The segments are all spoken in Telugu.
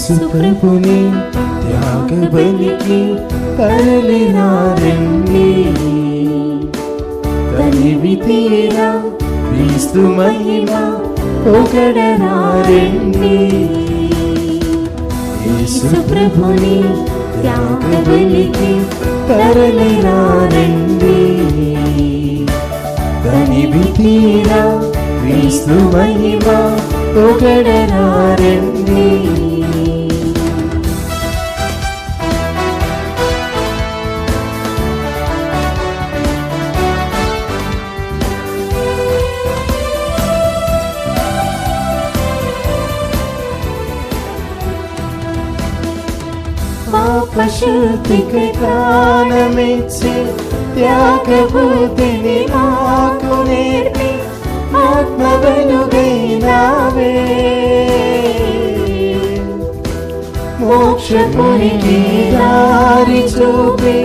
యేసు ప్రభుని త్యాగ బలికి తరలినారండి. తనివి తీరా క్రీస్తు మహిమ పొగడనారండి. యేసు ప్రభుని త్యాగ బలికి తరలినారండి. తనివి తీరా క్రీస్తు మహిమ పొగడనారండి. పాపశుద్ధికి ప్రాణమిచ్చి త్యాగబుద్ధిని మాకు నేర్పి ఆత్మ వెలుగైనావే. మోక్షపురికి దారి చూపి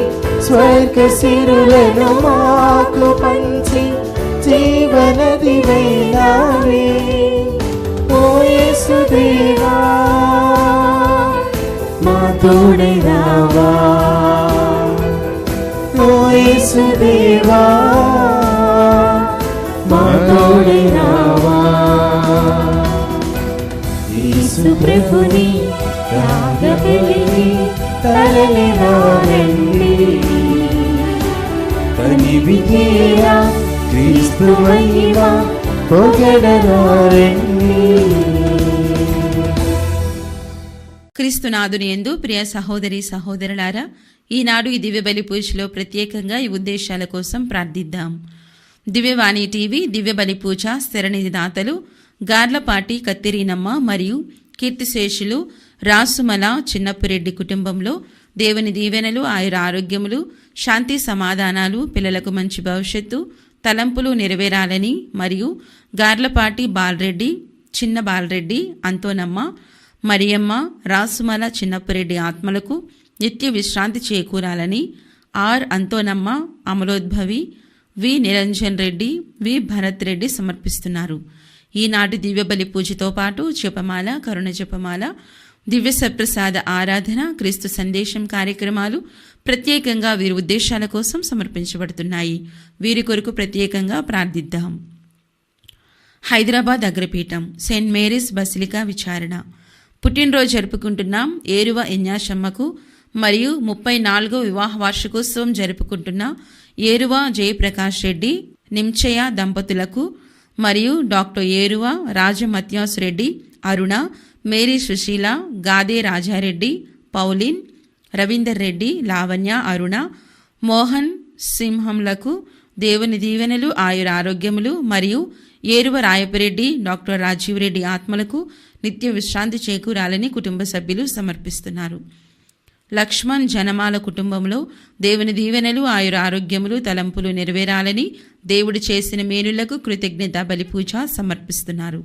స్వర్గ సిరులను మాకు పంచి జీవనదివైనావే. ఓ యేసుదేవా మా తోడై రావా. ఓ యేసుదేవా మా తోడై రావా. యేసు ప్రభుని త్యాగ బలికి తరలినారండి. తనివి తీరా క్రీస్తు మహిమ పొగడనారండి. క్రీస్తునాథుని యందు ప్రియ సహోదరి సహోదరులారా, ఈనాడు ఈ దివ్య బలి పూజలో ప్రత్యేకంగా ఈ ఉద్దేశాల కోసం ప్రార్థిద్దాం. దివ్యవాణి టీవీ దివ్య బలి పూజ స్థిరనిధి దాతలు గార్లపాటి కత్తిరీనమ్మ మరియు కీర్తిశేషులు రాసుమల చిన్నప్పురెడ్డి కుటుంబంలో దేవుని దీవెనలు, ఆయుర ఆరోగ్యములు, శాంతి సమాధానాలు, పిల్లలకు మంచి భవిష్యత్తు, తలంపులు నెరవేరాలని మరియు గార్లపాటి బాలరెడ్డి, చిన్న బాలరెడ్డి, అంతోనమ్మ, మరియమ్మ, రాసుమల చిన్నప్పురెడ్డి ఆత్మలకు నిత్య విశ్రాంతి చేకూరాలని ఆర్ అంతోనమ్మ, అమలోద్భవి, వి నిరంజన్ రెడ్డి, వి భరత్ రెడ్డి సమర్పిస్తున్నారు. ఈనాటి దివ్య బలి పూజతో పాటు జపమాల, కరుణ జపమాల, దివ్య సప్రసాద ఆరాధన, క్రీస్తు సందేశం కార్యక్రమాలు ప్రత్యేకంగా వీరి ఉద్దేశాల కోసం సమర్పించబడుతున్నాయి. వీరి కొరకు ప్రత్యేకంగా ప్రార్థిద్దాం. హైదరాబాద్ అగ్రపీఠం సెయింట్ మేరీస్ బసిలికా విచారణ పుట్టినరోజు జరుపుకుంటున్నాం ఏరువ ఎన్యాశమ్మకు మరియు 34వ వివాహ వార్షికోత్సవం జరుపుకుంటున్న ఏరువ జయప్రకాష్ రెడ్డి, నించయ దంపతులకు మరియు డాక్టర్ ఏరువ రాజమత్యాస్ రెడ్డి, అరుణ, మేరీ సుశీల, గాదే రాజారెడ్డి, పౌలిన్, రవీందర్ రెడ్డి, లావణ్య, అరుణ, మోహన్ సింహంలకు దేవుని దీవెనలు, ఆయుర ఆరోగ్యములు మరియు ఏరువ రాయపరెడ్డి, డాక్టర్ రాజీవ్ రెడ్డి ఆత్మలకు నిత్య విశ్రాంతి చేకూరాలని కుటుంబ సభ్యులు సమర్పిస్తున్నారు. లక్ష్మణ్ జనమాల కుటుంబంలో దేవుని దీవెనలు, ఆయుర ఆరోగ్యములు, తలంపులు నెరవేరాలని దేవుడు చేసిన మేలులకు కృతజ్ఞత బలిపూజ సమర్పిస్తున్నారు.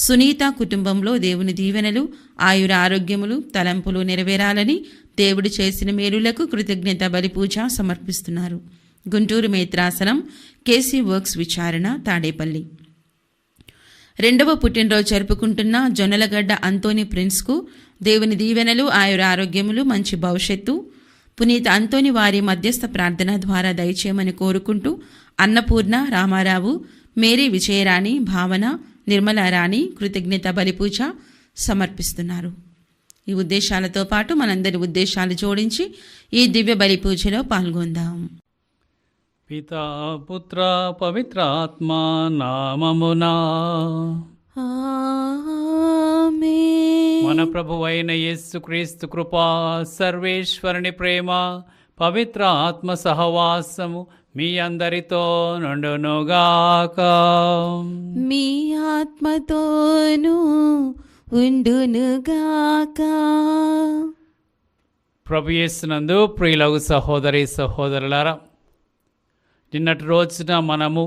సునీత కుటుంబంలో దేవుని దీవెనలు, ఆయుర ఆరోగ్యములు, తలంపులు నెరవేరాలని దేవుడు చేసిన మేలులకు కృతజ్ఞత బలిపూజ సమర్పిస్తున్నారు. గుంటూరు మేత్రాసనం కేసీ వర్క్స్ విచారణ తాడేపల్లి. 2వ పుట్టినరోజు జరుపుకుంటున్న జొన్నలగడ్డ అంతోని ప్రిన్స్కు దేవుని దీవెనలు, ఆయుర ఆరోగ్యములు, మంచి భవిష్యత్తు పునీత అంతోని వారి మధ్యస్థ ప్రార్థన ద్వారా దయచేయమని కోరుకుంటూ అన్నపూర్ణ, రామారావు, మేరీ విజయరాణి, భావన, నిర్మలారాణి కృతజ్ఞత బలిపూజ సమర్పిస్తున్నారు. ఈ ఉద్దేశాలతో పాటు మనందరి ఉద్దేశాలు జోడించి ఈ దివ్య బలి పూజలో పాల్గొందాం. పితా పుత్ర పవిత్ర ఆత్మ నామమునా ఆమేన్. మన ప్రభువైన యేసుక్రీస్తు కృపా, సర్వేశ్వరుని ప్రేమ, పవిత్ర ఆత్మ సహవాసము మీ అందరితో నుండునుగాక. మీ ఆత్మతోనూ ఉండునుగాక. ప్రభు యేసునందు ప్రియులగు సహోదరి సహోదరులారా, నిన్నటి రోజున మనము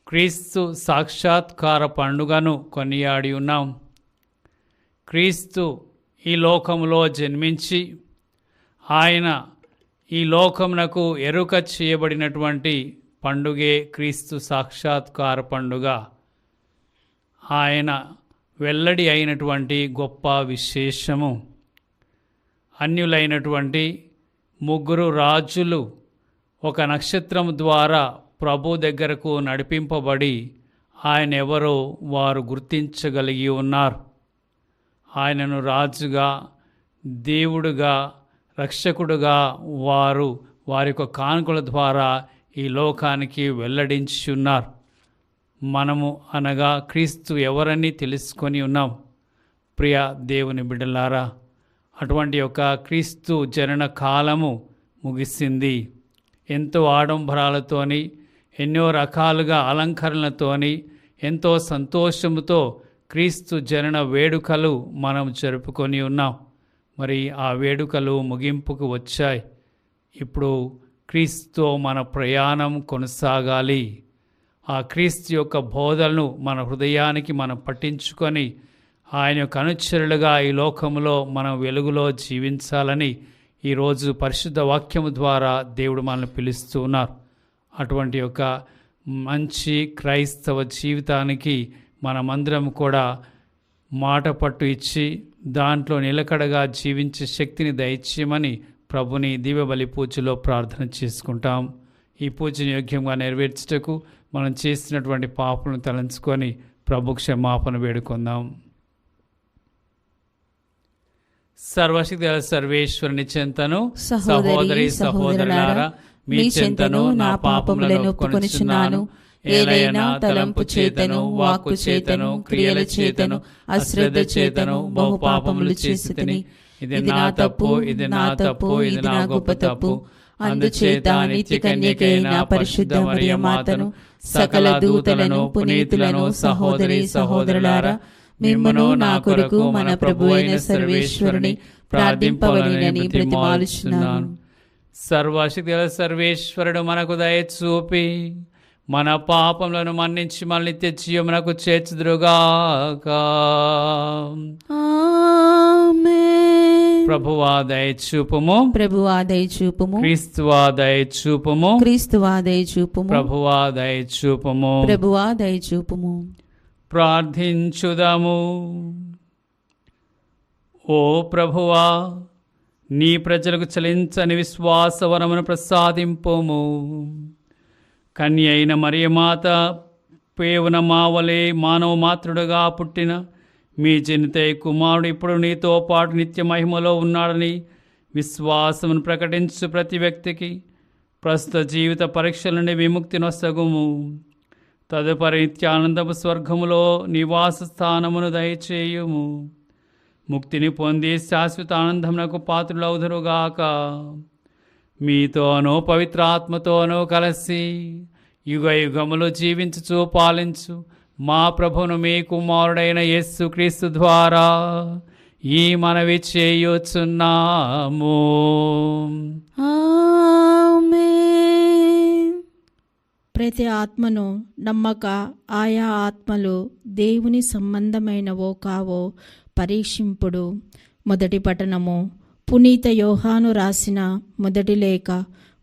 క్రీస్తు సాక్షాత్కార పండుగను కొనియాడి ఉన్నాం. క్రీస్తు ఈ లోకములో జన్మించి ఆయన ఈ లోకమునకు ఎరుక చేయబడినటువంటి పండుగే క్రీస్తు సాక్షాత్కార పండుగ. ఆయన వెల్లడి అయినటువంటి గొప్ప విశేషము. అన్యులైనటువంటి 3 రాజులు ఒక నక్షత్రం ద్వారా ప్రభు దగ్గరకు నడిపింపబడి ఆయన ఎవరో వారు గుర్తించగలిగి ఉన్నారు. ఆయనను రాజుగా, దేవుడుగా, రక్షకుడుగా వారి యొక్క కానుకల ద్వారా ఈ లోకానికి వెల్లడించి ఉన్నారు. మనము అనగా క్రీస్తు ఎవరని తెలుసుకొని ఉన్నాం. ప్రియ దేవుని బిడ్డలారా, అటువంటి యొక్క క్రీస్తు జనన కాలము ముగిసింది. ఎంతో ఆడంబరాలతోని, ఎన్నో రకాలుగా అలంకరణలతోని, ఎంతో సంతోషముతో క్రీస్తు జనన వేడుకలు మనం జరుపుకొని ఉన్నాం. మరి ఆ వేడుకలు ముగింపుకు వచ్చాయి. ఇప్పుడు క్రీస్తు మన ప్రయాణం కొనసాగాలి. ఆ క్రీస్తు యొక్క బోధనను మన హృదయానికి మనం పట్టించుకొని ఆయన యొక్క అనుచరులుగా ఈ లోకంలో మనం వెలుగులో జీవించాలని ఈరోజు పరిశుద్ధ వాక్యము ద్వారా దేవుడు మనల్ని పిలుస్తూ ఉన్నారు. అటువంటి యొక్క మంచి క్రైస్తవ జీవితానికి మనమందరం కూడా మాట పట్టు ఇచ్చి దాంట్లో నిలకడగా జీవించే శక్తిని దయచేయమని ప్రభుని దివ్యబలి పూజలో ప్రార్థన చేసుకుంటాం. ఈ పూజను యోగ్యంగా నెరవేర్చుటకు మనం చేసినటువంటి పాపలను తలంచుకొని ప్రభు క్షమాపణ వేడుకుందాం. సర్వశక్తి గల సర్వేశ్వరుని చెంతను సహోదరి సహోదరులారా మీ చెంతను నా పాపములను ఒప్పుకొనుచున్నాను. ఏలైనా తలంపు చేతను, వాక్కు చేతను, క్రియల చేతను, అశ్రద్ధ చేతను బహు పాపములు చేసితిని. ఇది నా తప్పు, ఇది నా తప్పు, ఇది నా గొప్ప తప్పు. అందుచేత నిత్య కన్యకైన పరిశుద్ధ మరియ మాతను, సకల దూతలను, పునీతులను, సహోదరి సహోదరులారా మిమ్మును నా కొరకు మన ప్రభు అయిన సర్వేశ్వరుని ప్రార్థింపవలెనని బ్రతిమాలుచున్నాను. సర్వశక్తి గల సర్వేశ్వరుడు మనకు దయ చూపి మన పాపములను మన్నించి మన నిత్య జీవమునకు చేర్చుదురుగాక. ఆమేన్. ప్రభువా దయ చూపుము, ప్రభువా దయ చూపుము, క్రీస్తువా దయ చూపుము, క్రీస్తువా దయ చూపుము, ప్రభువా దయ చూపుము. ప్రభువా దయ చూపుము. ప్రార్థించుదాము. ఓ ప్రభువా, నీ ప్రజలకు చలించని విశ్వాసవరమును ప్రసాదింపుము. కన్య అయిన మరియమాత పేవున మావలే మానవ మాతృడుగా పుట్టిన మీ జనితయ కుమారుడు ఇప్పుడు నీతో పాటు నిత్య మహిమలో ఉన్నాడని విశ్వాసమును ప్రకటించు ప్రతి వ్యక్తికి ప్రస్తుత జీవిత పరీక్షల నుండి విముక్తి నొసగుము. తదుపరి నిత్యానందపు స్వర్గములో నివాస స్థానమును దయచేయుము. ముక్తిని పొంది శాశ్వత ఆనందమునకు పాత్రులవుదురుగాక. మీతోనూ పవిత్రాత్మతోనూ కలిసి యుగ యుగములు జీవించుచు పాలించు మా ప్రభును మీ కుమారుడైన యేసు క్రీస్తు ద్వారా ఈ మనవి చేయుచున్నాము. ఆమేన్. ప్రతి ఆత్మను నమ్మక ఆయా ఆత్మలు దేవుని సంబంధమైనవో కావో పరీక్షింపుడు. మొదటి పఠనము పునీత యోహాను రాసిన మొదటి లేఖ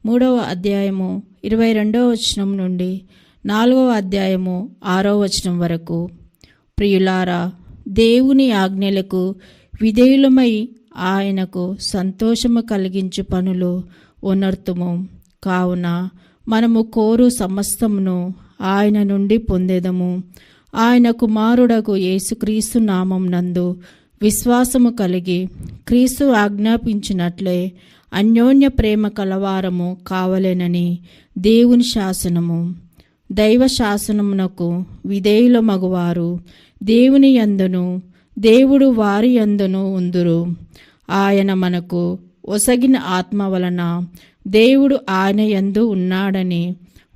3వ అధ్యాయము 22వ వచనం నుండి 4వ అధ్యాయము 6వ వచనం వరకు. ప్రియులారా, దేవుని ఆజ్ఞలకు విధేయులమై ఆయనకు సంతోషము కలిగించు పనులు ఉనర్తుము. కావున మనము కోరు సమస్తమును ఆయన నుండి పొందేదము. ఆయన కుమారుడకు యేసుక్రీస్తు నామం నందు విశ్వాసము కలిగి క్రీస్తు ఆజ్ఞాపించినట్లే అన్యోన్య ప్రేమ కలవారము కావలెనని దేవుని శాసనము. దైవ శాసనమునకు విధేయుల మగువారు దేవుని యందును దేవుడు వారి యందును ఉందురు. ఆయన మనకు ఒసగిన ఆత్మ వలన దేవుడు ఆయన యందు ఉన్నాడని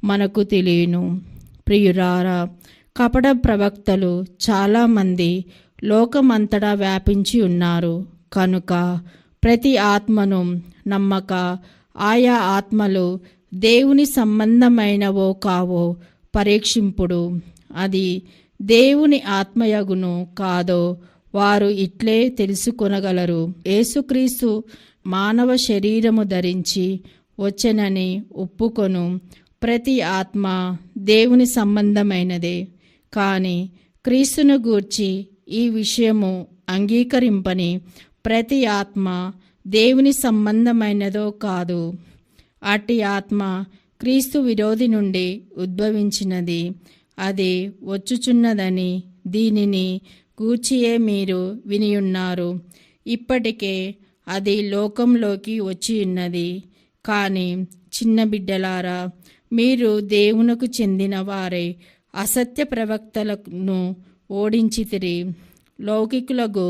మనకు తెలియను. ప్రియురారా, కపట ప్రవక్తలు చాలామంది లోకమంతటా వ్యాపించి ఉన్నారు. కనుక ప్రతి ఆత్మను నమ్మక ఆయా ఆత్మలు దేవుని సంబంధమైనవో కావో పరీక్షింపుడు. అది దేవుని ఆత్మయగును కాదో వారు ఇట్లే తెలుసుకొనగలరు. యేసుక్రీస్తు మానవ శరీరము ధరించి వచ్చెనని ఒప్పుకొను ప్రతి ఆత్మ దేవుని సంబంధమైనదే. కానీ క్రీస్తును గూర్చి ఈ విషయము అంగీకరింపని ప్రతి ఆత్మ దేవుని సంబంధమైనదో కాదు. అట్టి ఆత్మ క్రీస్తు విరోధి నుండి ఉద్భవించినది. అది వచ్చుచున్నదని దీనిని గూర్చియే మీరు వినియున్నారు. ఇప్పటికే అది లోకంలోకి వచ్చి ఉన్నది. కానీ చిన్న బిడ్డలారా, మీరు దేవునకు చెందిన వారే అసత్య ప్రవక్తలను ఓడించితిరి. లౌకికులకు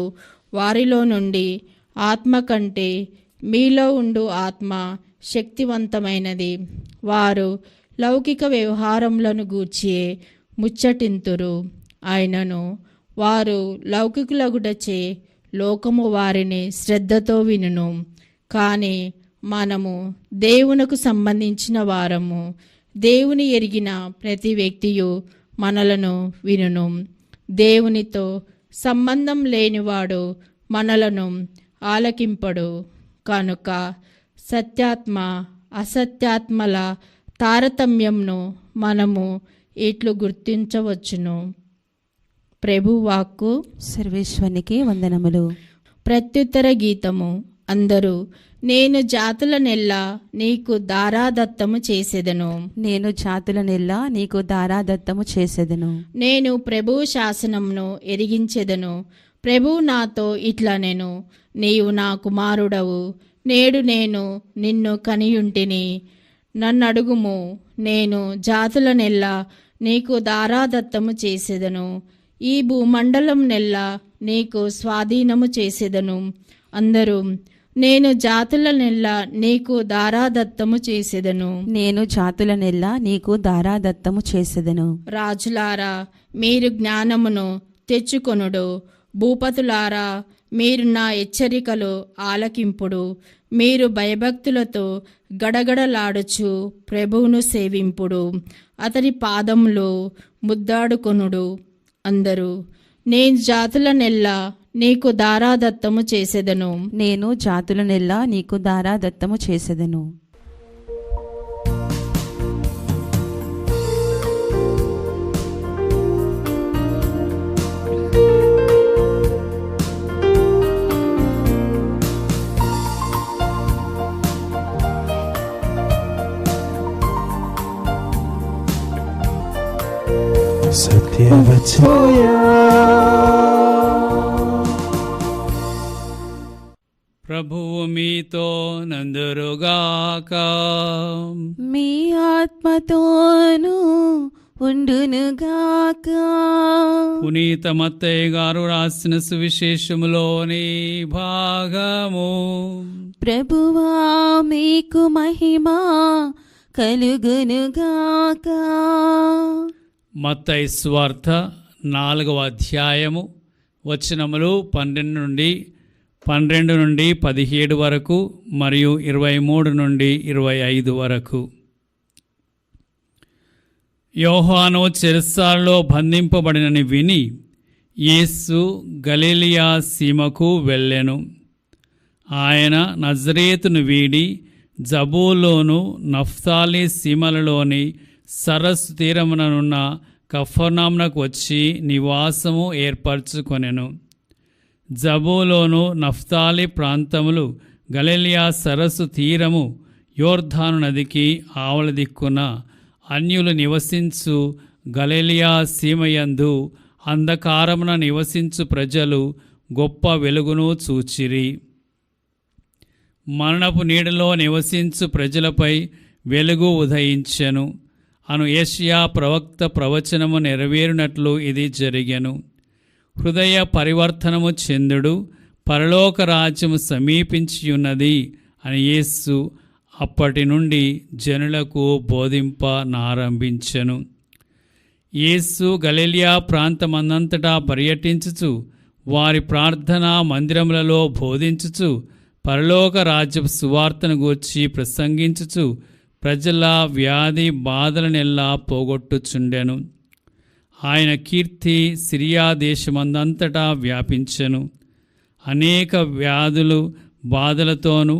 వారిలో నుండి ఆత్మ కంటే మీలో ఉండు ఆత్మ శక్తివంతమైనది. వారు లౌకిక వ్యవహారములను గూర్చియే ముచ్చటింతురు. అయినను వారు లౌకికులగుటచే లోకము వారిని శ్రద్ధతో వినును. కానీ మనము దేవునకు సంబంధించిన వారము. దేవుని ఎరిగిన ప్రతి వ్యక్తియు మనలను వినును. దేవునితో సంబంధం లేనివాడు మనలను ఆలకింపడు. కనుక సత్యాత్మ అసత్యాత్మల తారతమ్యంను మనము ఇట్లు గుర్తించవచ్చును. ప్రభు వాక్కు. సర్వేశ్వరునికి వందనములు. ప్రత్యుత్తర గీతము. అందరూ నేను జాతులనెల్లా నీకు దారాదత్తము చేసేదను. నేను జాతులనెల్లా నీకు దారాదత్తము చేసేదను. నేను ప్రభు శాసనమును ఎరిగించెదను. ప్రభు నాతో ఇట్లా నేను, నీవు నా కుమారుడవు, నేడు నేను నిన్ను కనియుంటిని. నన్నడుగుము, నేను జాతులనెల్లా నీకు దారాదత్తము చేసేదను. ఈ భూమండలం నెల్లా నీకు స్వాధీనము చేసేదను. అందరూ నేను జాతులనెల్లా నీకు దారాదత్తము చేసేదను. నేను జాతులనెల్లా నీకు దారాదత్తము చేసేదను. రాజులారా, మీరు జ్ఞానమును తెచ్చుకొనుడు. భూపతులారా, మీరు నా హెచ్చరికలు ఆలకింపుడు. మీరు భయభక్తులతో గడగడలాడుచు ప్రభువును సేవింపుడు. అతని పాదములు ముద్దాడుకొనుడు. అందరూ నేను జాతులనెల్లా నీకు దారాదత్తము చేసేదను. నేను జాతులనెల్లా నీకు దారాదత్తము చేసేదను. ప్రభువు మీతో నందురుగాక. మీ ఆత్మతోను ఉండునుగాక. పునీత మత్తయ్య గారు రాసిన సువిశేషములోని భాగము. ప్రభువా మీకు మహిమ కలుగునుగాక. మత్తయి సువార్త 4వ అధ్యాయము వచనములు 12 నుండి 17 వరకు మరియు 23 నుండి 25 వరకు. యోహాను చెరసాలలో బంధింపబడినని విని యేసు గలిలయ సీమకు వెళ్ళెను. ఆయన నజరేతును వీడి జబూలూను నఫ్తాలి సీమలలోని సరస్సు తీరముననున్న కఫర్నహూమునకు వచ్చి నివాసము ఏర్పరచుకొనెను. జబూలూను నఫ్తాలి ప్రాంతములు గలిలయ సరస్సు తీరము యోర్దాను నదికి ఆవల దిక్కున అన్యులు నివసించు గలిలయ సీమయందు అంధకారమున నివసించు ప్రజలు గొప్ప వెలుగును చూచిరి. మరణపు నీడలో నివసించు ప్రజలపై వెలుగు ఉదయించెను అను యెషయా ప్రవక్త ప్రవచనము నెరవేరునట్లు ఇది జరిగెను. హృదయ పరివర్తనము చెందుడు, పరలోక రాజ్యము సమీపించియున్నది అని యేసు అప్పటి నుండి జనులకు బోధింపనారంభించెను. యేసు గలిలయ ప్రాంతమందంతటా పర్యటించుచు వారి ప్రార్థనా మందిరములలో బోధించుచు పరలోక రాజ్యపు సువార్తను గూర్చి ప్రసంగించుచు ప్రజల వ్యాధి బాధలనెల్లా పోగొట్టుచుండెను. ఆయన కీర్తి సిరియా దేశమందంతటా వ్యాపించెను. అనేక వ్యాధులు బాధలతోనూ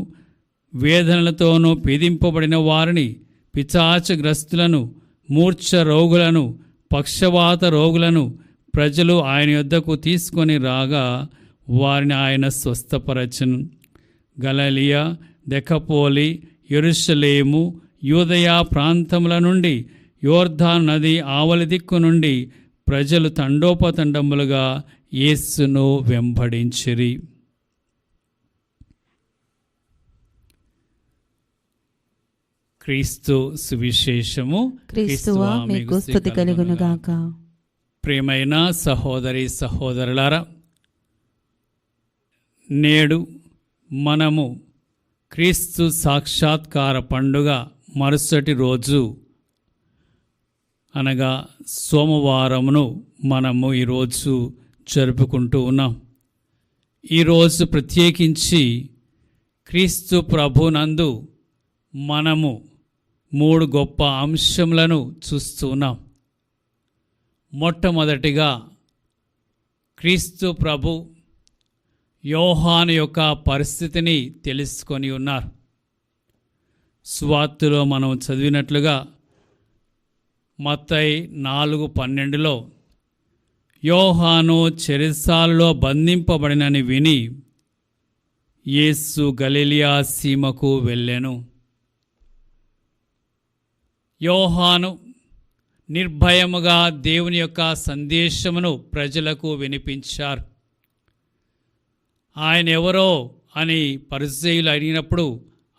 వేదనలతోనూ పీడింపబడిన వారిని, పిశాచగ్రస్తులను, మూర్ఛ రోగులను, పక్షవాత రోగులను, ప్రజలు ఆయన యొద్దకు తీసుకొని రాగా వారిని ఆయన స్వస్థపరచును. గలిలయ, దెకపోలి, యెరూషలేము, యూదయ ప్రాంతముల నుండి, యోర్దాను నది ఆవలి దిక్కు నుండి ప్రజలు తండోపతండములుగా యేసును వెంబడించిరి. క్రీస్తు సువిశేషము. క్రీస్తువా మీకు స్తుతి కలుగునుగాక. ప్రియమైన సహోదరి సహోదరులారా, నేడు మనము క్రీస్తు సాక్షాత్కార పండుగ మరుసటి రోజు అనగా సోమవారమును మనము ఈరోజు జరుపుకుంటూ ఉన్నాం. ఈరోజు ప్రత్యేకించి క్రీస్తు ప్రభునందు మనము 3 గొప్ప అంశములను చూస్తూ ఉన్నాం. మొట్టమొదటిగా క్రీస్తు ప్రభు యోహాను యొక్క పరిస్థితిని తెలుసుకొని ఉన్నారు. సువార్తలో మనం చదివినట్లుగా మత్తయి 4:12లో యోహాను చెరసాలలో బంధింపబడినని విని యేసు గలిలయ సీమకు వెళ్ళెను. యోహాను నిర్భయముగా దేవుని యొక్క సందేశమును ప్రజలకు వినిపించారు. ఆయన ఎవరో అని పరిసయ్యులు అడిగినప్పుడు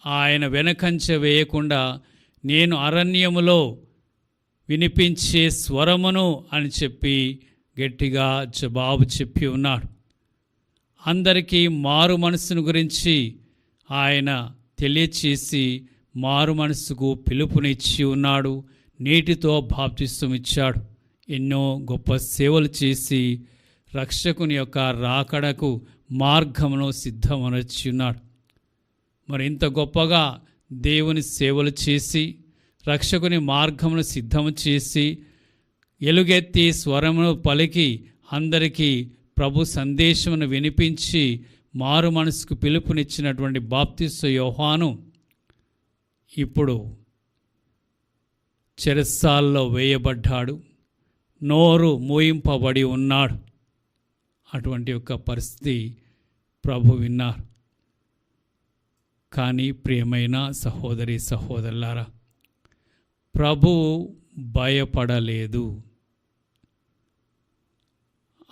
ఆయన వెనకంచ వేయకుండా నేను అరణ్యములో వినిపించే స్వరమును అని చెప్పి గట్టిగా జవాబు చెప్పి ఉన్నాడు. అందరికీ మారు మనసును గురించి ఆయన తెలియచేసి మారు మనసుకు పిలుపునిచ్చి ఉన్నాడు. నీటితో బాప్తిస్మం ఇచ్చాడు. ఎన్నో గొప్ప సేవలు చేసి రక్షకుని యొక్క రాకడకు మార్గమును సిద్ధమనర్చి ఉన్నాడు. మరి ఇంత గొప్పగా దేవుని సేవలు చేసి రక్షకుని మార్గమును సిద్ధము చేసి ఎలుగెత్తి స్వరమును పలికి అందరికీ ప్రభు సందేశమును వినిపించి మారు మనసుకు పిలుపునిచ్చినటువంటి బాప్తిస్మ యోహాను ఇప్పుడు చెరసాల్లో వేయబడ్డాడు. నోరు మూయింపబడి ఉన్నాడు. అటువంటి ఒక పరిస్థితి ప్రభు విన్నారు. కానీ ప్రియమైన సహోదరి సహోదరులారా, ప్రభువు భయపడలేదు.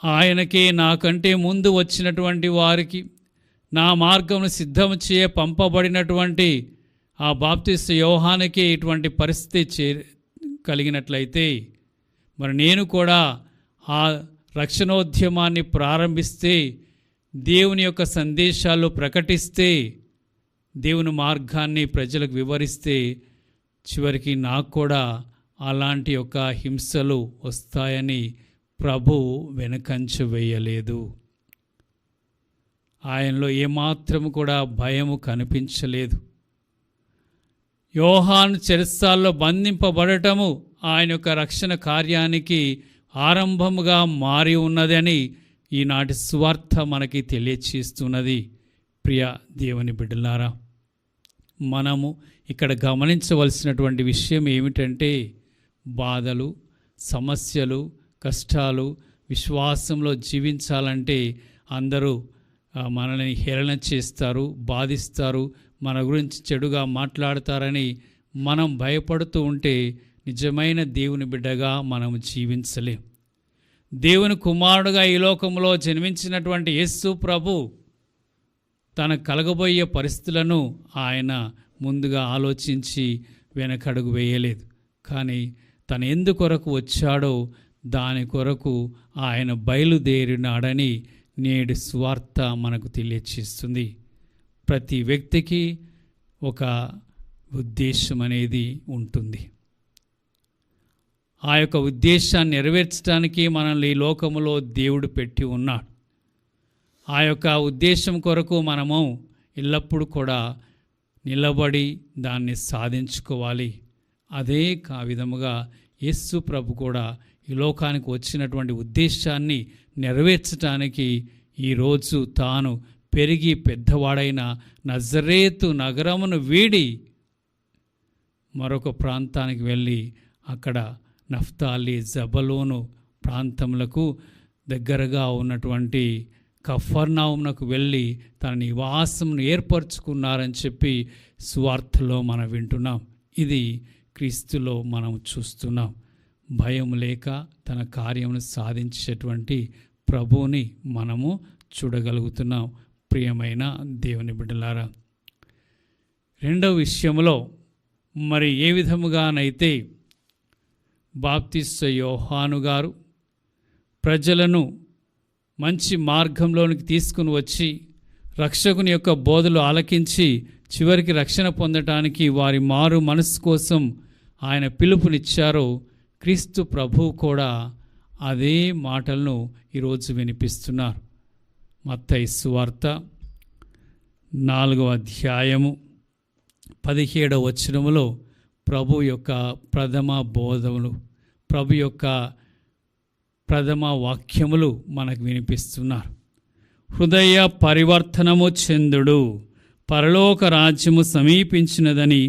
ఆయనకే నాకంటే ముందు వచ్చినటువంటి వారికి నా మార్గమును సిద్ధము చేయ పంపబడినటువంటి ఆ బాప్తిస్మ యోహానుకే ఇటువంటి పరిస్థితి కలిగినట్లయితే మరి నేను కూడా ఆ రక్షణోద్యమాన్ని ప్రారంభిస్తే, దేవుని యొక్క సందేశాలు ప్రకటిస్తే, దేవుని మార్గాన్ని ప్రజలకు వివరిస్తే చివరికి నాకు కూడా అలాంటి యొక్క హింసలు వస్తాయని ప్రభు వెనకంచ వేయలేదు. ఆయనలో ఏమాత్రము కూడా భయము కనిపించలేదు. యోహాను చెరసాల్లో బంధింపబడటము ఆయన యొక్క రక్షణ కార్యానికి ఆరంభముగా మారి ఉన్నదని ఈనాటి సువార్త మనకి తెలియచేస్తున్నది. ప్రియ దేవుని బిడ్డలారా, మనము ఇక్కడ గమనించవలసినటువంటి విషయం ఏమిటంటే బాధలు, సమస్యలు, కష్టాలు, విశ్వాసంలో జీవించాలంటే అందరూ మనల్ని హేళన చేస్తారు, బాధిస్తారు, మన గురించి చెడుగా మాట్లాడతారని మనం భయపడుతూ ఉంటే నిజమైన దేవుని బిడ్డగా మనం జీవించలేం. దేవుని కుమారుడుగా ఈ లోకంలో జన్మించినటువంటి యేసు ప్రభు తన కలగబోయే పరిస్థితులను ఆయన ముందుగా ఆలోచించి వెనకడుగు వేయలేదు. కానీ తను ఎందుకొరకు వచ్చాడో దాని కొరకు ఆయన బయలుదేరినాడని నేడు సువార్త మనకు తెలియచేస్తుంది. ప్రతి వ్యక్తికి ఒక ఉద్దేశం అనేది ఉంటుంది. ఆ యొక్క ఉద్దేశాన్ని నెరవేర్చడానికి మనల్ని ఈ లోకములో దేవుడు పెట్టి ఉన్నాడు. ఆ యొక్క ఉద్దేశం కొరకు మనము ఎల్లప్పుడూ కూడా నిలబడి దాన్ని సాధించుకోవాలి. అదే విధముగా యేసు ప్రభు కూడా ఈ లోకానికి వచ్చినటువంటి ఉద్దేశాన్ని నెరవేర్చడానికి ఈరోజు తాను పెరిగి పెద్దవాడైన నజరేతు నగరమును వీడి మరొక ప్రాంతానికి వెళ్ళి అక్కడ నఫ్తాలి, జబలోను ప్రాంతములకు దగ్గరగా ఉన్నటువంటి కఫర్నహూమునకు వెళ్ళి తన నివాసమును ఏర్పరచుకున్నారని చెప్పి సువార్తలో మనం వింటున్నాం. ఇది క్రీస్తులో మనం చూస్తున్నాం. భయం లేక తన కార్యమును సాధించేటువంటి ప్రభువుని మనము చూడగలుగుతున్నాం. ప్రియమైన దేవుని బిడ్డలారా, రెండవ విషయంలో మరి ఏ విధముగానైతే బాప్తిస్మ యోహాను గారు ప్రజలను మంచి మార్గంలోనికి తీసుకుని వచ్చి రక్షకుని యొక్క బోధలు ఆలకించి చివరికి రక్షణ పొందటానికి వారి మారు మనసు కోసం ఆయన పిలుపునిచ్చారో, క్రీస్తు ప్రభువు కూడా అదే మాటలను ఈరోజు వినిపిస్తున్నారు. మత్తయి సువార్త 4వ అధ్యాయము 17వ వచనములో ప్రభు యొక్క ప్రథమ బోధములు, ప్రభు యొక్క ప్రథమ వాక్యములు మనకు వినిపిస్తున్నారు. హృదయ పరివర్తనము చెందుడు, పరలోక రాజ్యము సమీపించినదని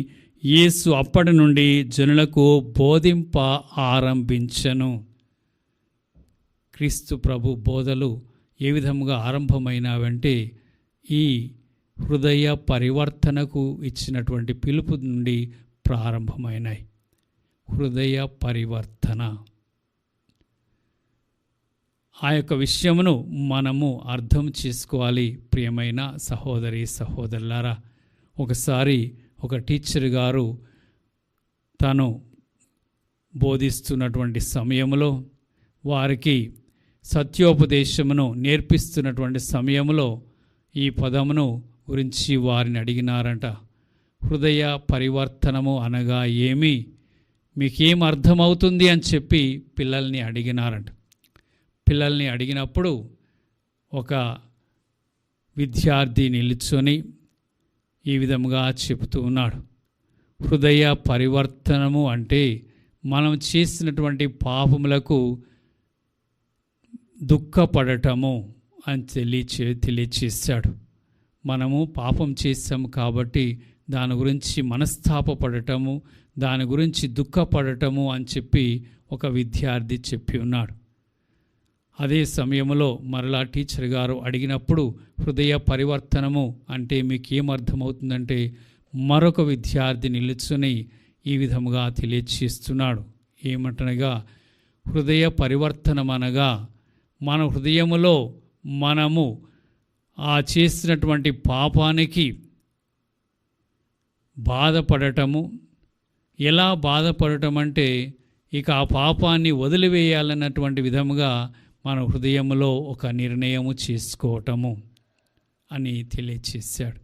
యేసు అప్పటి నుండి జనులకు బోధింప ఆరంభించెను. క్రీస్తు ప్రభు బోధలు ఏ విధముగా ఆరంభమైనవంటే ఈ హృదయ పరివర్తనకు ఇచ్చినటువంటి పిలుపు నుండి ప్రారంభమైనాయి. హృదయ పరివర్తన, ఆ యొక్క విషయమును మనము అర్థం చేసుకోవాలి. ప్రియమైన సహోదరి సహోదరులారా, ఒకసారి ఒక టీచర్ గారు తను బోధిస్తున్నటువంటి సమయంలో, వారికి సత్యోపదేశమును నేర్పిస్తున్నటువంటి సమయంలో ఈ పదమును గురించి వారిని అడిగినారంట. హృదయ పరివర్తనము అనగా ఏమి, మీకేం అర్థమవుతుంది అని చెప్పి పిల్లల్ని అడిగినారంట. పిల్లల్ని అడిగినప్పుడు ఒక విద్యార్థి నిలుచొని ఈ విధముగా చెబుతూ ఉన్నాడు. హృదయ పరివర్తనము అంటే మనం చేసినటువంటి పాపములకు దుఃఖపడటము అని తెలియచేశాడు. మనము పాపం చేశాము కాబట్టి దాని గురించి మనస్తాపపడటము, దాని గురించి దుఃఖపడటము అని చెప్పి ఒక విద్యార్థి చెప్పి ఉన్నాడు. అదే సమయంలో మరలా టీచర్ గారు అడిగినప్పుడు హృదయ పరివర్తనము అంటే మీకు ఏమర్థమవుతుందంటే మరొక విద్యార్థి నిలుచుని ఈ విధముగా తెలియచేస్తున్నాడు. ఏమంటనగా, హృదయ పరివర్తనం అనగా మన హృదయములో మనము ఆ చేసినటువంటి పాపానికి బాధపడటము. ఎలా బాధపడటం అంటే ఇక ఆ పాపాన్ని వదిలివేయాలన్నటువంటి విధముగా మన హృదయంలో ఒక నిర్ణయము చేసుకోవటము అని తెలియచేశాడు.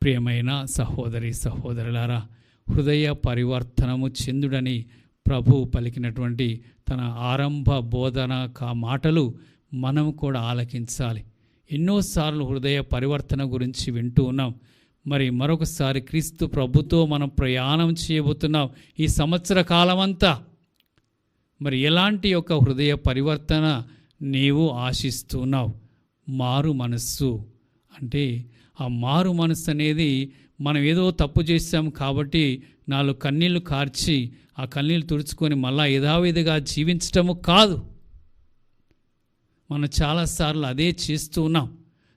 ప్రియమైన సహోదరి సహోదరులారా, హృదయ పరివర్తనము చెందుడని ప్రభు పలికినటువంటి తన ఆరంభ బోధన మాటలు మనం కూడా ఆలకించాలి. ఎన్నోసార్లు హృదయ పరివర్తన గురించి వింటూ ఉన్నాం. మరి మరొకసారి క్రీస్తు ప్రభుతో మనం ప్రయాణం చేయబోతున్నాం ఈ సంవత్సర కాలమంతా. మరి ఎలాంటి యొక్క హృదయ పరివర్తన నీవు ఆశిస్తున్నావు? మారు మనస్సు అంటే ఆ మారు మనస్సు అనేది మనం ఏదో తప్పు చేశాం కాబట్టి 4 కన్నీళ్లు కార్చి ఆ కన్నీళ్లు తుడుచుకొని మళ్ళా యథావిధిగా జీవించటము కాదు. మనం చాలాసార్లు అదే చేస్తూ ఉన్నాం.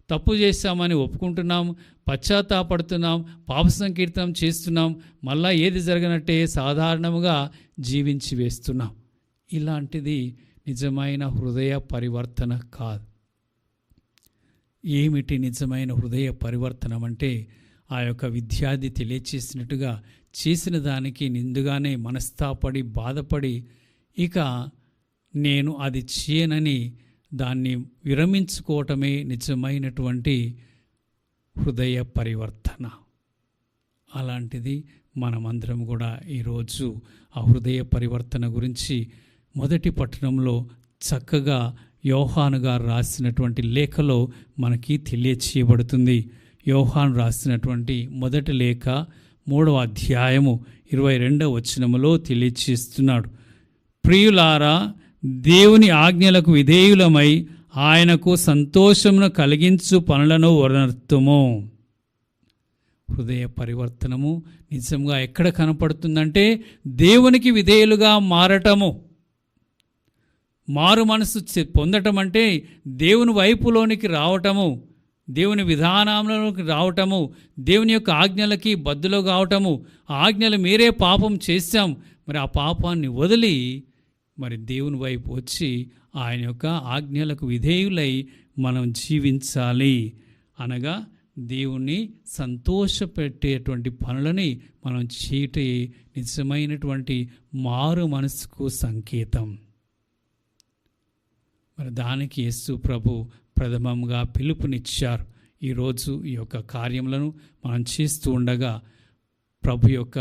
తప్పు చేశామని ఒప్పుకుంటున్నాం, పశ్చాత్తాపడుతున్నాం, పాప సంకీర్తనం చేస్తున్నాం, మళ్ళా ఏది జరగనట్టే సాధారణంగా జీవించి వేస్తున్నాం. ఇలాంటిది నిజమైన హృదయ పరివర్తన కాదు. ఏమిటి నిజమైన హృదయ పరివర్తనం అంటే, ఆ యొక్క విద్యార్థి తెలియచేసినట్టుగా చేసిన దానికి నిందుగానే మనస్తాపడి బాధపడి ఇక నేను అది చేయనని దాన్ని విరమించుకోవటమే నిజమైనటువంటి హృదయ పరివర్తన. అలాంటిది మనమందరం కూడా ఈరోజు ఆ హృదయ పరివర్తన గురించి మొదటి పట్టణంలో చక్కగా యోహాను గారు రాసినటువంటి లేఖలో మనకి తెలియచేయబడుతుంది. యోహాను రాసినటువంటి మొదటి లేఖ 3వ అధ్యాయము 22వ వచనములో తెలియచేస్తున్నాడు. ప్రియులారా, దేవుని ఆజ్ఞలకు విధేయులమై ఆయనకు సంతోషమును కలిగించు పనులను వర్ణర్తుము. హృదయ పరివర్తనము నిజంగా ఎక్కడ కనపడుతుందంటే దేవునికి విధేయులుగా మారటము. మారు మనసు పొందటం అంటే దేవుని వైపులోనికి రావటము, దేవుని విధానంలోకి రావటము, దేవుని యొక్క ఆజ్ఞలకి బద్దులు కావటము. ఆ ఆజ్ఞలు మీరే పాపం చేశాం, మరి ఆ పాపాన్ని వదిలి మరి దేవుని వైపు వచ్చి ఆయన యొక్క ఆజ్ఞలకు విధేయులై మనం జీవించాలి. అనగా దేవుణ్ణి సంతోషపెట్టేటువంటి పనులని మనం చేయటే నిజమైనటువంటి మారు మనసుకు సంకేతం. మరి దానికి యేసు ప్రభు ప్రథమంగా పిలుపునిచ్చారు. ఈరోజు ఈ యొక్క కార్యములను మనం చేస్తూ ఉండగా ప్రభు యొక్క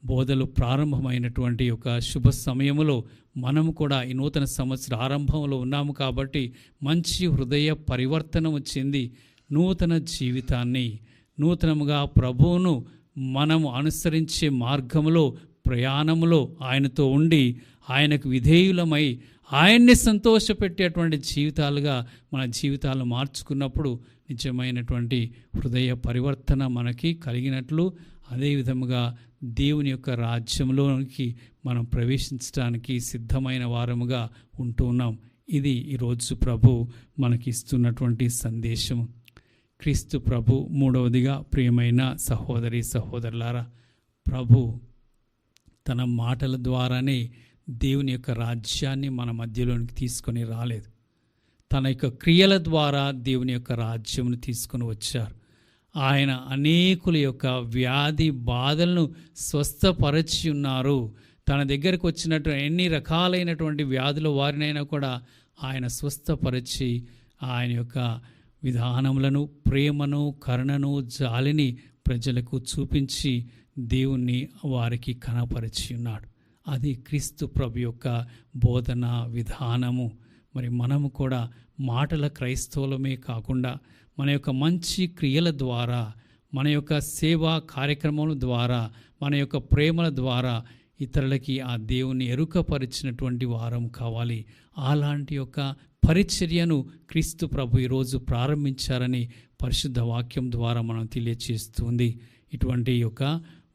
బోధలు ప్రారంభమైనటువంటి యొక్క శుభ సమయములో మనము కూడా ఈ నూతన సంవత్సర ఆరంభంలో ఉన్నాము కాబట్టి మంచి హృదయ పరివర్తనము చెంది నూతన జీవితాన్ని, నూతనముగా ప్రభువును మనము అనుసరించే మార్గములో, ప్రయాణములో ఆయనతో ఉండి ఆయనకు విధేయులమై ఆయన్ని సంతోషపెట్టేటువంటి జీవితాలుగా మన జీవితాలు మార్చుకున్నప్పుడు నిజమైనటువంటి హృదయ పరివర్తన మనకి కలిగినట్లు, అదేవిధముగా దేవుని యొక్క రాజ్యంలోనికి మనం ప్రవేశించడానికి సిద్ధమైన వారముగా ఉంటూ ఉన్నాం. ఇది ఈరోజు ప్రభు మనకి ఇస్తున్నటువంటి సందేశం. క్రీస్తు ప్రభు మూడవదిగా ప్రియమైన సహోదరి సహోదరులారా, ప్రభు తన మాటల ద్వారానే దేవుని యొక్క రాజ్యాన్ని మన మధ్యలోనికి తీసుకొని రాలేదు. తన యొక్క క్రియల ద్వారా దేవుని యొక్క రాజ్యమును తీసుకొని వచ్చారు. ఆయన అనేకుల యొక్క వ్యాధి బాధలను స్వస్థపరచి ఉన్నారు. తన దగ్గరకు వచ్చినట్టు ఎన్ని రకాలైనటువంటి వ్యాధుల వారినైనా కూడా ఆయన స్వస్థపరిచి ఆయన యొక్క విధానములను, ప్రేమను, కరుణను, జాలిని ప్రజలకు చూపించి దేవుణ్ణి వారికి కనపరిచి ఉన్నాడు. అది క్రీస్తు ప్రభు యొక్క బోధన విధానము. మరి మనము కూడా మాటల క్రైస్తవులమే కాకుండా మన యొక్క మంచి క్రియల ద్వారా, మన యొక్క సేవా కార్యక్రమాల ద్వారా, మన యొక్క ప్రేమల ద్వారా ఇతరులకి ఆ దేవుని ఎరుకపరిచినటువంటి వారం కావాలి. అలాంటి యొక్క పరిచర్యను క్రీస్తు ప్రభు ఈరోజు ప్రారంభించారని పరిశుద్ధ వాక్యం ద్వారా మనం తెలియచేస్తుంది. ఇటువంటి యొక్క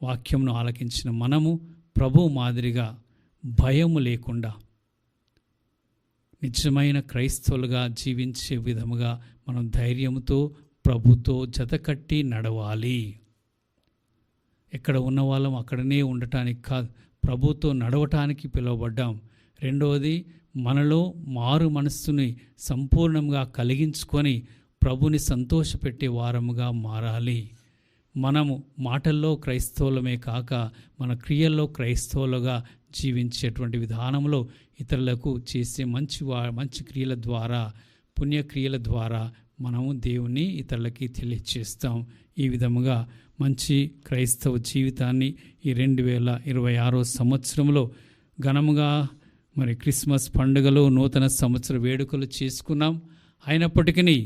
వాక్యంను ఆలకించిన మనము ప్రభు మాదిరిగా భయము లేకుండా నిజమైన క్రైస్తవులుగా జీవించే విధముగా మనం ధైర్యంతో ప్రభుతో జతకట్టి నడవాలి. ఎక్కడ ఉన్న వాళ్ళం అక్కడనే ఉండటానికి కాదు, ప్రభుతో నడవటానికి పిలువబడ్డాం. రెండవది, మనలో మారు మనస్సుని సంపూర్ణంగా కలిగించుకొని ప్రభుని సంతోషపెట్టే వారముగా మారాలి. మనము మాటల్లో క్రైస్తవులమే కాక మన క్రియల్లో క్రైస్తవులుగా జీవించేటువంటి విధానంలో ఇతరులకు చేసే మంచి క్రియల ద్వారా, పుణ్యక్రియల ద్వారా మనము దేవుని ఇతరులకి తెలియచేస్తాం. ఈ విధముగా మంచి క్రైస్తవ జీవితాన్ని ఈ 2026 సంవత్సరంలో ఘనముగా మరి క్రిస్మస్ పండుగలు, నూతన సంవత్సర వేడుకలు చేసుకున్నాం. అయినప్పటికీ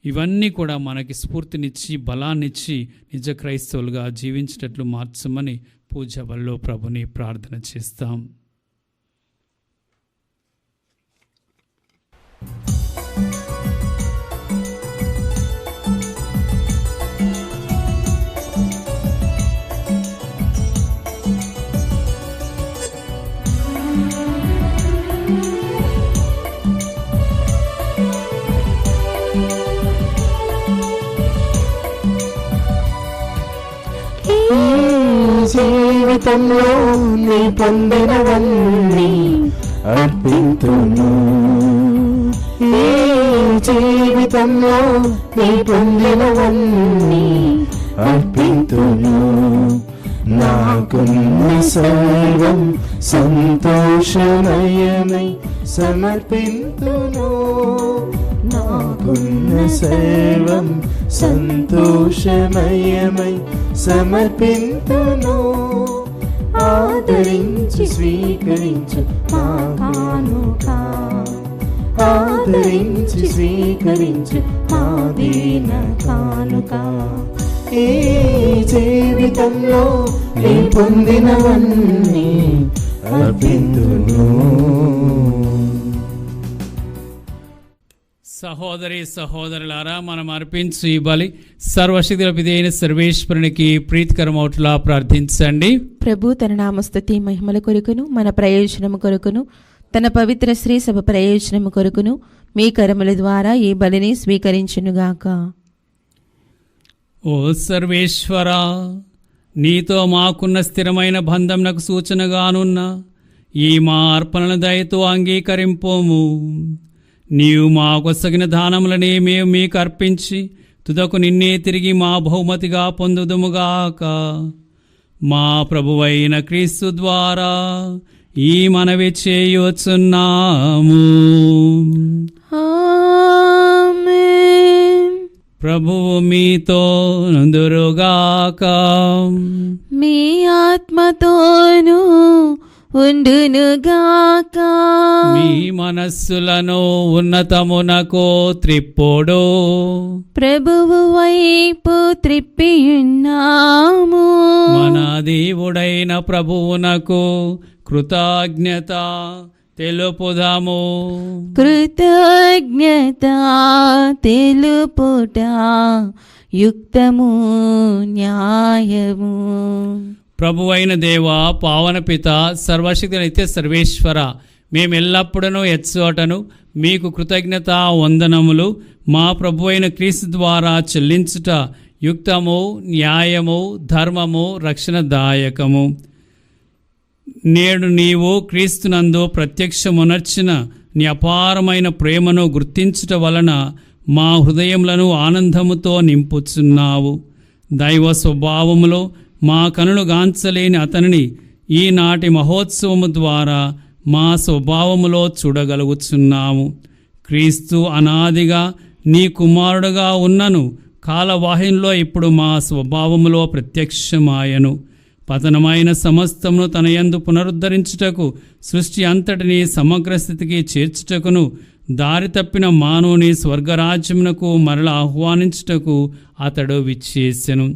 ఇవన్నీ కూడా మనకి స్ఫూర్తినిచ్చి బలాన్నిచ్చి నిజ క్రైస్తవులుగా జీవించేటట్లు మార్చమని పూజా బలిలో ప్రభుని ప్రార్థన చేస్తాం. జీవితంలో నీ పొందినవన్నీ అర్పింతును. ఈ జీవితంలో నీ పొందినవన్నీ అర్పింతును. నాకున్న సర్వం సంతోషమయమై సమర్పింతును. నాకున్న సర్వం సంతోషమయమై సమర్పింతును. ఆదరించి స్వీకరించు నా కానుక, ఆదరించి స్వీకరించు నా దీన కానుక. ఈ జీవితంలో నీ పొందినవన్నీ అర్పింతును. సహోదరి సహోదరులారా, మనం అర్పించు ఈ బలి సర్వశక్తుల పితైన సర్వేశ్వరునికి ప్రీతికరమౌట్లా ప్రార్థించండి. ప్రభు తన నామస్తుతి మహిమల కొరకును మన ప్రయోజనము కొరకును తన పవిత్ర శ్రీ సభ ప్రయోజనము కొరకును మీ కరముల ద్వారా ఈ బలిని స్వీకరించునుగాక. ఓ సర్వేశ్వరా, నీతో మాకున్న స్థిరమైన బంధంనకు సూచనగానున్న ఈ మా అర్పణల దయతో అంగీకరింపోము. నీవు మాకొసగిన దానములనే మేము మీకు అర్పించి తుదకు నిన్నే తిరిగి మా బహుమతిగా పొందుదుముగాక. మా ప్రభువైన క్రీస్తు ద్వారా ఈ మనవి చేయుచున్నాము. ఆమేన్. ప్రభువు మీతో నుందురుగాక. మీ ఆత్మతోనూ ఉండునుగాక. మీ మనస్సులను ఉన్నతమునకు త్రిప్పుడు ప్రభువు వైపు త్రిప్పియున్నాము. మన దేవుడైన ప్రభువునకు కృతజ్ఞత తెలుపుదాము. కృతజ్ఞత తెలుపుట యుక్తము న్యాయము. ప్రభువైన దేవ, పావన పిత, సర్వశక్తి నిత్య సర్వేశ్వర, మేమెల్లప్పుడూ ఎచ్చోటను మీకు కృతజ్ఞత వందనములు మా ప్రభువైన క్రీస్తు ద్వారా చెల్లించుట యుక్తము, న్యాయము, ధర్మము, రక్షణదాయకము. నేడు నీవు క్రీస్తునందు ప్రత్యక్షమునర్చిన నీ అపారమైన ప్రేమను గుర్తించుట వలన మా హృదయములను ఆనందముతో నింపుచున్నావు. దైవ స్వభావములో మా కనులు గాంచలేని అతనిని ఈనాటి మహోత్సవము ద్వారా మా స్వభావములో చూడగలుగుచున్నాము. క్రీస్తు అనాదిగా నీ కుమారుడుగా ఉన్నను కాలవాహినిలో ఇప్పుడు మా స్వభావములో ప్రత్యక్షమాయను. పతనమైన సమస్తమును తన యందు పునరుద్ధరించుటకు, సృష్టి అంతటిని సమగ్ర స్థితికి చేర్చుటకును, దారి తప్పిన మానవుని స్వర్గరాజ్యమునకు మరల ఆహ్వానించుటకు అతడు విచ్చేసెను.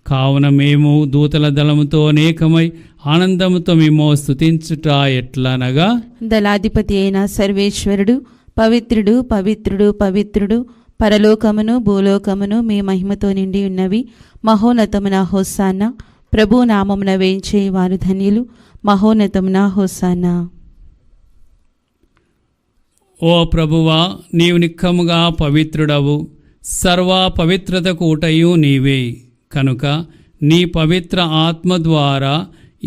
కావున మేము దూతల దళముతో అనేకమై ఆనందముతో మేము స్తుతించుట ఎట్లనగా, దళాధిపతి అయిన సర్వేశ్వరుడు పవిత్రుడు, పవిత్రుడు, పవిత్రుడు, పరలోకమును భూలోకమును మీ మహిమతో నిండి ఉన్నవి. మహోన్నతమున హోసానా. ప్రభు నామమున వేయించే వారు ధన్యులు. మహోన్నతమున హోసానా. ఓ ప్రభువా, నీవు నిక్కముగా పవిత్రుడవు. సర్వ పవిత్రతకు ఊటయు నీవే. కనుక నీ పవిత్ర ఆత్మ ద్వారా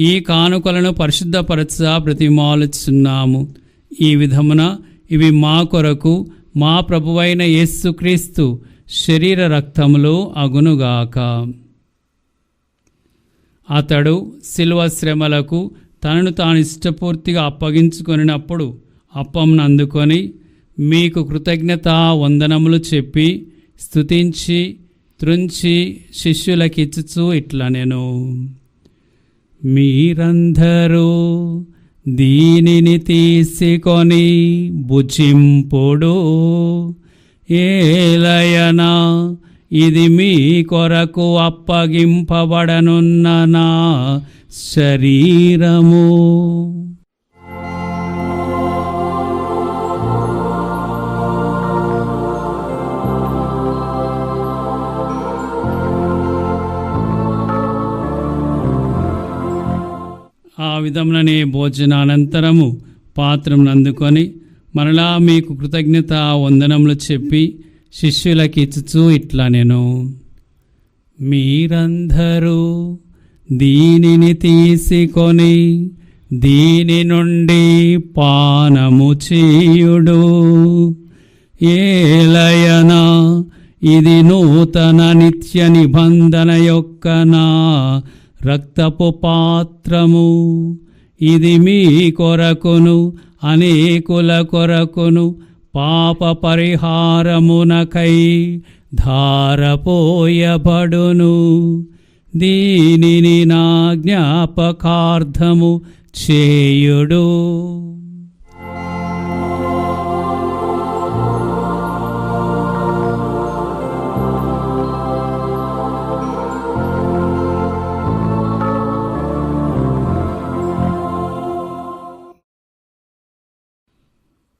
ఈ కానుకలను పరిశుద్ధపరచ బ్రతిమాలుచున్నాము. ఈ విధమున ఇవి మా కొరకు మా ప్రభువైన యేసుక్రీస్తు శరీర రక్తములు అగునుగాక. అతడు శిలువ శ్రమలకు తనను తాను ఇష్టపూర్తిగా అప్పగించుకొనినప్పుడు అప్పంను అందుకొని మీకు కృతజ్ఞతా వందనములు చెప్పి స్తుతించి త్రుంచి శిష్యులకిచ్చుచూ ఇట్లనెను, మీరందరూ దీనిని తీసుకొని భుజింపుడు. ఏలయనా ఇది మీ కొరకు అప్పగింపబడనున్న నా శరీరము. ఆ విధముననే భోజనానంతరము పాత్రను అందుకొని మరలా మీకు కృతజ్ఞత వందనములు చెప్పి శిష్యులకి ఇచ్చుచూ ఇట్లనెను, మీరందరూ దీనిని తీసుకొని దీని నుండి పానము చేయుడు. ఏలయనా ఇది నూతన నిత్య నిబంధన యొక్క నా రక్తపు పాత్రము. ఇది మీ కొరకును అనేకుల కొరకును పాప పరిహారమునకై ధారపోయబడును. దీనిని నా జ్ఞాపకార్థము చేయుడు.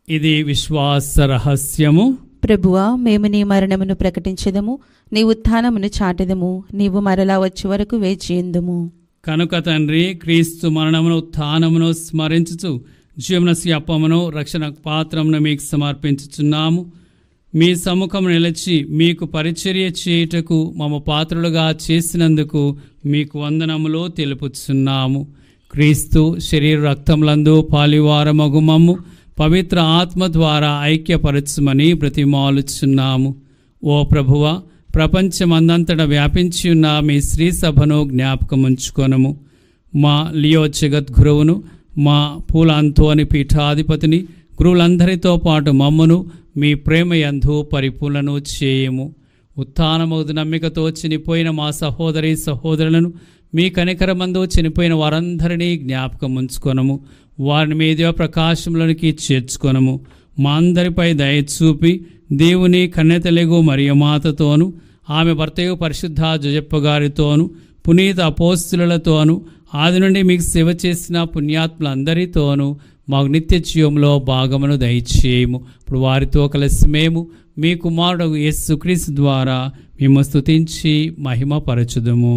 ఇది విశ్వాస రహస్యము. ప్రభువా, మేము నీ మరణమును ప్రకటించదము, నీ ఉత్థానమును చాటెదము. నీవు మరలా వచ్చే వరకు వేచియుందుము. కనుక తండ్రి, క్రీస్తు మరణమును ఉత్థానమును స్మరించుచు జీవనసి అప్పమును రక్షణ పాత్రమును మీకు సమర్పించుచున్నాము. మీ సముఖం నిలిచి మీకు పరిచర్య చేయుటకు మమ్మ పాత్రులుగా చేసినందుకు మీకు వందనములు తెలుపుచున్నాము. క్రీస్తు శరీర రక్తములందు పాలివారమగు మమ్ము పవిత్ర ఆత్మ ద్వారా ఐక్యపరచుమని బ్రతిమాలుచున్నాము. ఓ ప్రభువ, ప్రపంచమందంతటా వ్యాపించి ఉన్న మీ శ్రీ సభను జ్ఞాపకముంచుకొనము. మా లియో జగద్గురువును, మా పూల అంతోని పీఠాధిపతిని, గురువులందరితో పాటు మమ్మను మీ ప్రేమయందు పరిపూర్ణను చేయము. ఉత్థానమగు నమ్మికతో చనిపోయిన మా సహోదరి సహోదరులను మీ కనికరమందు చనిపోయిన వారందరినీ జ్ఞాపకం ఉంచుకొనము. వారిని మీ దివ్య ప్రకాశంలోనికి చేర్చుకొనము. మా అందరిపై దయచూపి దేవుని కన్యతలెగు మరియమాతతోను, ఆమె భర్తయు పరిశుద్ధ జొజప్ప గారితోను, పునీత అపోస్తులతోను, ఆది నుండి మీకు సేవ చేసిన పుణ్యాత్ములందరితోనూ మాకు నిత్య జీవంలో భాగమును దయచేయము. ఇప్పుడు వారితో కలిసి మేము మీ కుమారుడు యేసుక్రీస్తు ద్వారా మేము స్తుతించి మహిమపరచుదుము.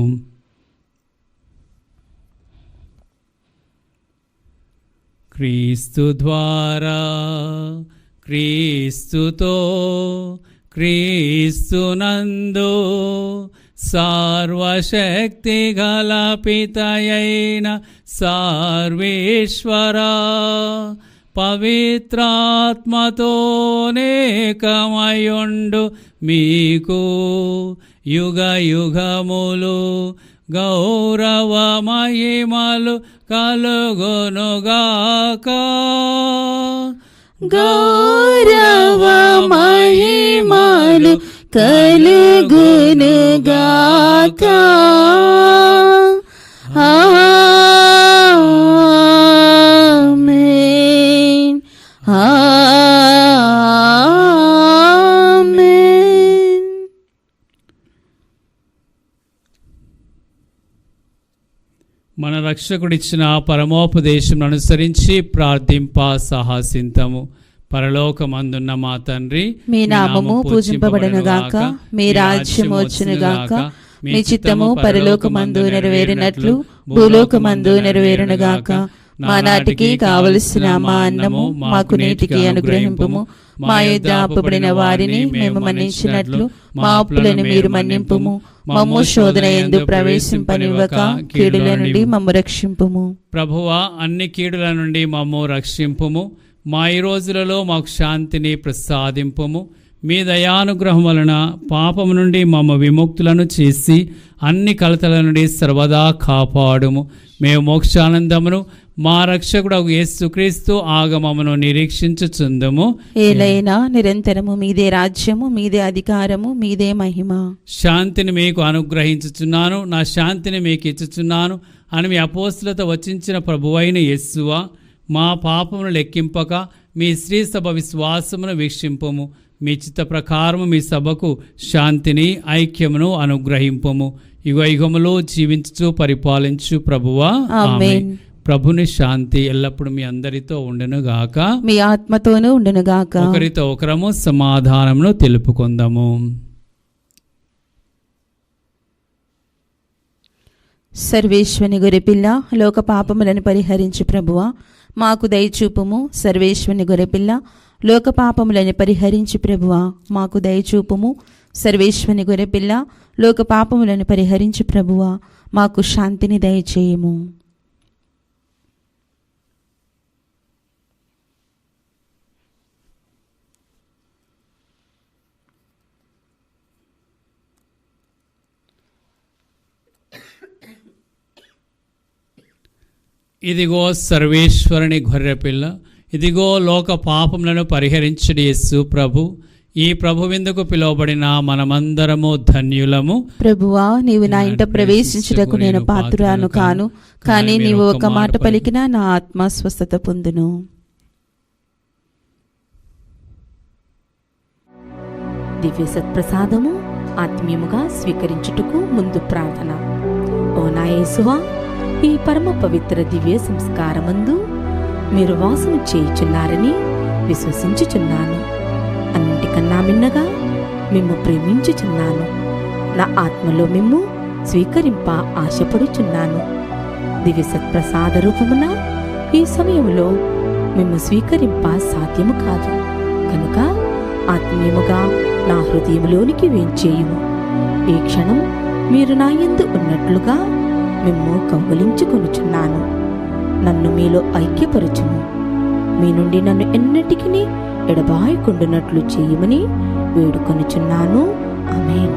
క్రీస్తు ద్వారా, క్రీస్తుతో, క్రీస్తునందు సర్వశక్తి గల పితయైన సర్వేశ్వరా, పవిత్రాత్మతోనేకమయుండు మీకు యుగ యుగములు గౌరవ మహిమలు కలుగునుగాక. గౌరవ మహిమలు కలుగునుగాక. ఆమేన్, ఆమేన్. మన రక్షకుడిచ్చిన పరమోపదేశం అనుసరించి ప్రార్థింప సాహసింతము. పరలోకమందున్న మా తండ్రి, మీ నామము పూజింపబడునుగాక, మీ రాజ్యము వచ్చునుగాక, మీ చిత్తము పరలోకమందు నెరవేరినట్లు భూలోకమందు నెరవేరునుగాక. మా నాటికి కావలసిన మా అన్నము మాకు నేటికి అనుగ్రహింపుము. మా యొద్ద అప్పుబడిన వారిని మేము మన్నించినట్లు మా అప్పులను మీరు మన్నింపుము. మమ్ము శోధన యందు ప్రవేశింపనివ్వక కీడుల నుండి మమ్ము రక్షింపుము. ప్రభువా, అన్ని కీడుల నుండి మమ్ము రక్షింపుము. మా ఈ రోజులలో మాకు శాంతిని ప్రసాదింపుము. మీ దయానుగ్రహం వలన పాపము నుండి మమ్మ విముక్తులను చేసి అన్ని కలతల నుండి సర్వదా కాపాడుము. మేము మోక్షానందమును మా రక్షకుడు యేసుక్రీస్తు ఆగమమును నిరీక్షించుచుందుము. ఏలైనా నిరంతరము మీదే రాజ్యము, మీదే అధికారము, మీదే మహిమ. శాంతిని మీకు అనుగ్రహించుచున్నాను, నా శాంతిని మీకు ఇచ్చుచున్నాను అని మీ అపోస్తులతో వచించిన ప్రభువైన యేసువా, మా పాపమును లెక్కింపక మీ శ్రీ సభ విశ్వాసమును వీక్షింపము. మీ చిత్త ప్రకారము మీ సభకు శాంతిని ఐక్యమును అనుగ్రహింపము. యుగ యుగములో జీవించు పరిపాలించు ప్రభువా, ఆమేన్. ప్రభుని శాంతి ఎల్లప్పుడు మీ అందరితో ఉండునుగాక, మీ ఆత్మతోనూ ఉండునుగాక. ఒకరితో ఒకరము సమాధానమును తెలుపుకుందాము. సర్వేశ్వని గొర్రెపిల్ల, లోక పాపములను పరిహరించు ప్రభువా, మాకు దయచూపుము. సర్వేశ్వని గొర్రెపిల్ల, లోక పాపములను పరిహరించు ప్రభువా, మాకు దయచూపుము. సర్వేశ్వని గొర్రెపిల్ల, లోక పాపములను పరిహరించు ప్రభువా, మాకు శాంతిని దయచేయము. ఇదిగో సర్వేశ్వరుని గొర్రెపిల్ల, ఇదిగో లోక పాపములను పరిహరించడి యేసు ప్రభు. ఈ ప్రభు విందుకు పిలువబడిన మనమందరము ధన్యులము. ప్రభువా, నీవు నా ఇంట ప్రవేశించుటకు నేను పాత్రురాను కాను, కానీ నీవు ఒక మాట పలికినా నా ఆత్మ స్వస్థత పొందును. దివ్య సత్ప్రసాదము ఆత్మీయముగా స్వీకరించుటకు ముందు ప్రార్థన. ఓ నా యేసువా, ఈ పరమ పవిత్ర దివ్య సంస్కారమందు మీరు వాసన చేయుచున్నారని విశ్వసించుచున్నాను. అన్నిటికన్నా మిన్నగా మిమ్ము ప్రేమించుచున్నాను. నా ఆత్మలో మిమ్ము స్వీకరింప ఆశపడుచున్నాను. దివ్య సత్ప్రసాద రూపమున ఈ సమయంలో మేము స్వీకరింప సాధ్యము కాదు. కనుక ఆత్మీయముగా నా హృదయంలోనికి వేంచేయుము. ఈ క్షణం మీరు నా యందు ఉన్నట్లుగా మిమ్ము కౌగిలించుకొనుచున్నాను. నన్ను మీలో ఐక్యపరచుము. మీ నుండి నన్ను ఎన్నటికీ ఎడబాయకుండునట్లు చేయమని వేడుకొనుచున్నాను. ఆమేన్.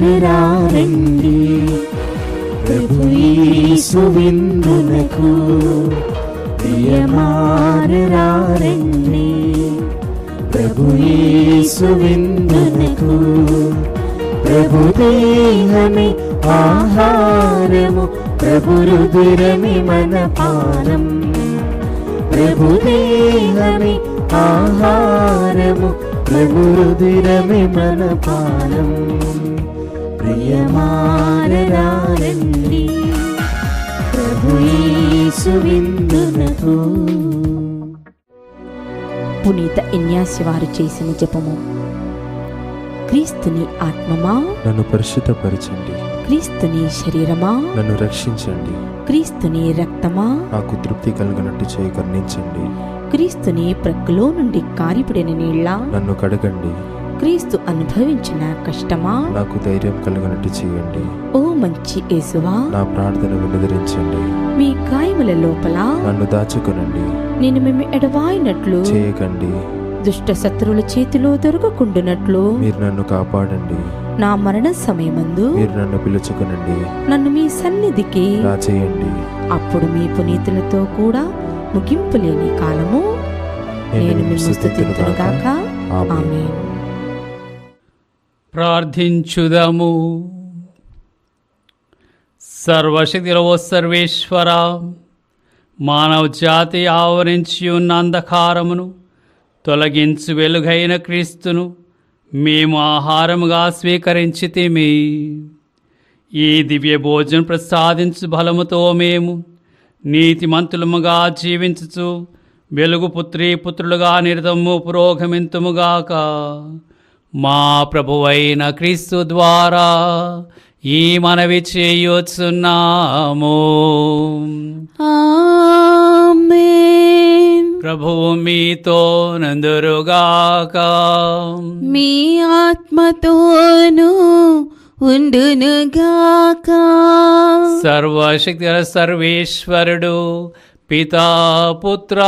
ప్రియమానరారండి ప్రభు యేసు విందునకు. ప్రియమానరారండి ప్రభు యేసు విందునకు. ప్రభు దేహమే ఆహారము, ప్రభు రుధిరమే మన పానం. ప్రభు దేహమే ఆహారము, ప్రభు రుధిరమే మన పానం. ప్రియమానరారండి ప్రభు యేసు విందునకు. పునీత ఇన్యాసి వారు చేసిన జపము. క్రీస్తుని ఆత్మమా నన్ను పరిశుద్ధపరచండి, క్రీస్తుని శరీరమా నన్ను రక్షించండి, క్రీస్తుని రక్తమా నాకు తృప్తి కలిగినట్టు చేయి కరుణించండి. క్రీస్తుని ప్రక్కలో నుండి కారిపడిన నీళ్ళ నన్ను కడగండి, క్రీస్తు అనుభవించిన కష్టమా నాకు ధైర్యం కలిగినట్టు చేయండి. ఓ మంచి యేసువా నా ప్రార్థన వినదరించండి, మీ గాయముల లోపల నన్ను దాచుకొనండి, నేను మేము ఎడవాయినట్లు చేయకండి. దుష్ట శత్రువుల చేతిలో దొరకకుండునట్లు మీరు నన్ను కాపాడండి, నా మరణ సమయమందు మీరు నన్ను పిలుచుకొనండి, నన్ను మీ సన్నిధికి రాచేయండి. అప్పుడు మీ పునీతులతో కూడా ముగింపు లేని కాలము నేను మిమ్ము స్తుతింతునుగాక. ఆమేన్. ప్రార్థించుదము. సర్వశక్తిలో సర్వేశ్వర, మానవ జాతి ఆవరించి ఉన్న అంధకారమును తొలగించు వెలుగైన క్రీస్తును మేము ఆహారముగా స్వీకరించితిమి. ఈ దివ్య భోజనం ప్రసాదించు బలముతో మేము నీతిమంతులముగా జీవించుచు వెలుగు పుత్రీ పుత్రులుగా నిరతము పురోగమింతుముగాక. మా ప్రభువైన క్రీస్తు ద్వారా ఈ మనవి చేయుచున్నాము. ఆమేన్. ప్రభువు మీతో నందురుగాక. మీ ఆత్మతోనూ ఉండునుగాక. సర్వశక్తి సర్వేశ్వరుడు పితా పుత్ర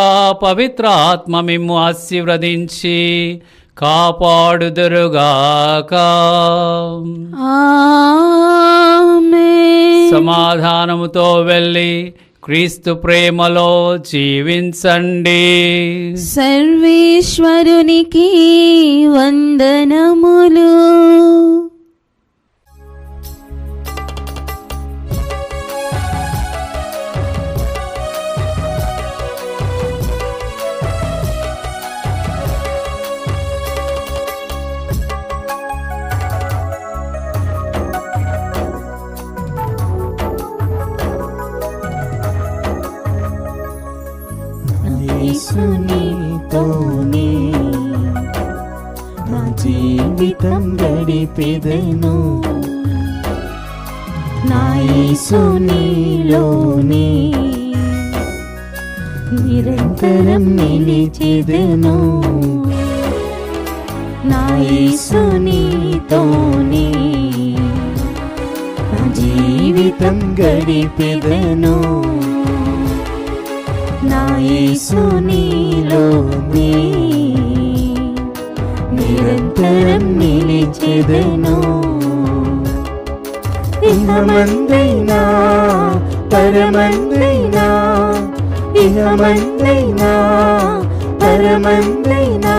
పవిత్ర ఆత్మ మిమ్ము ఆశీర్వదించి కాపాడుదురుగాక. ఆమేన్. సమాధానముతో వెళ్ళి క్రీస్తు ప్రేమలో జీవించండి. సర్వేశ్వరునికి వందనములు. యేసునితోనే నా జీవితం గడిపెదను, నా యేసునిలోనే నిరంతరం నిలిచెదను. నా యేసునితోనే నా జీవితం గడిపెదను, నా యేసునిలోనే నిరంతరం నిలిచెదను. ఇహమందైనా పరమందైనా, ఇహమందైనా పరమందైనా,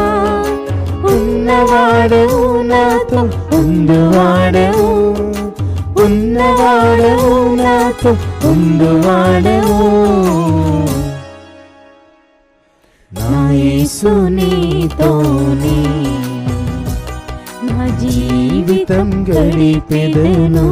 ఉన్నవాడవు నాతో ఉండువాడవు, ఉన్నవాడవు నాతో ఉండువాడవు. నా యేసునితోనే నా జీవితం గడిపెదను.